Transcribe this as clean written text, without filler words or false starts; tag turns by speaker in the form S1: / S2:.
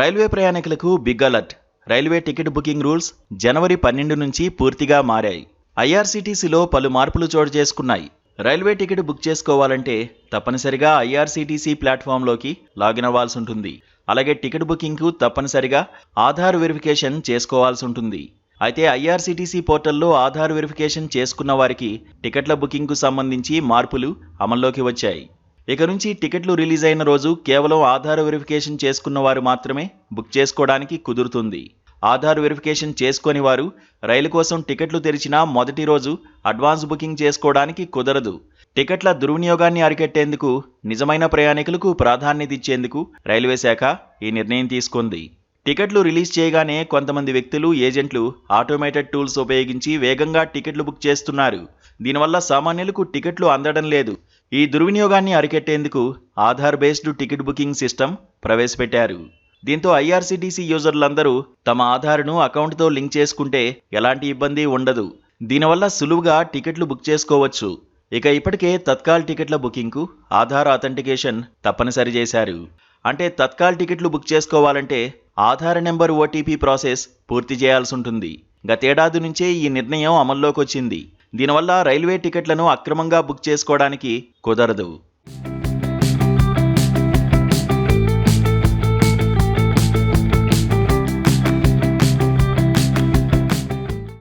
S1: Railway ప్రయాణికులకు big alert. Railway ticket booking rules జనవరి 12 నుంచి పూర్తిగా మారాయి. ఐఆర్సీటీసీలో పలు మార్పులు చోటు చేసుకున్నాయి. రైల్వే టికెట్ బుక్ చేసుకోవాలంటే తప్పనిసరిగా ఐఆర్సీటీసీ ప్లాట్ఫామ్లోకి లాగిన్ అవ్వాల్సి ఉంటుంది. అలాగే టికెట్ బుకింగ్కు తప్పనిసరిగా ఆధార్ వెరిఫికేషన్ చేసుకోవాల్సి ఉంటుంది. అయితే ఐఆర్సీటీసీ పోర్టల్లో ఆధార్ వెరిఫికేషన్ చేసుకున్న వారికి టికెట్ల బుకింగ్కు సంబంధించి మార్పులు అమల్లోకి వచ్చాయి. ఇక నుంచి టికెట్లు రిలీజ్ అయిన రోజు కేవలం ఆధార్ వెరిఫికేషన్ చేసుకున్న వారు మాత్రమే బుక్ చేసుకోవడానికి కుదురుతుంది. ఆధార్ వెరిఫికేషన్ చేసుకొని వారు రైలు కోసం టికెట్లు తెరిచిన మొదటి రోజు అడ్వాన్స్ బుకింగ్ చేసుకోవడానికి కుదరదు. టికెట్ల దుర్వినియోగాన్ని అరికట్టేందుకు, నిజమైన ప్రయాణికులకు ప్రాధాన్యత ఇచ్చేందుకు రైల్వే శాఖ ఈ నిర్ణయం తీసుకుంది. టికెట్లు రిలీజ్ చేయగానే కొంతమంది వ్యక్తులు, ఏజెంట్లు ఆటోమేటెడ్ టూల్స్ ఉపయోగించి వేగంగా టికెట్లు బుక్ చేస్తున్నారు. దీనివల్ల సామాన్యులకు టికెట్లు అందడం లేదు. ఈ దుర్వినియోగాన్ని అరికట్టేందుకు Aadhaar based ticket booking system ప్రవేశపెట్టారు. దీంతో ఐఆర్సీటీసీ యూజర్లందరూ తమ ఆధార్ను అకౌంట్తో లింక్ చేసుకుంటే ఎలాంటి ఇబ్బంది ఉండదు. దీనివల్ల సులువుగా టికెట్లు బుక్ చేసుకోవచ్చు. ఇక ఇప్పటికే తత్కాల్ టికెట్ల బుకింగ్కు ఆధార్ అథెంటికేషన్ తప్పనిసరి చేశారు. అంటే తత్కాల్ టికెట్లు బుక్ చేసుకోవాలంటే ఆధార్ నెంబర్ ఓటీపీ ప్రాసెస్ పూర్తి చేయాల్సి ఉంటుంది. గతేడాది నుంచే ఈ నిర్ణయం అమల్లోకి వచ్చింది. దీనివల్ల రైల్వే టికెట్లను అక్రమంగా బుక్ చేసుకోవడానికి కుదరదు.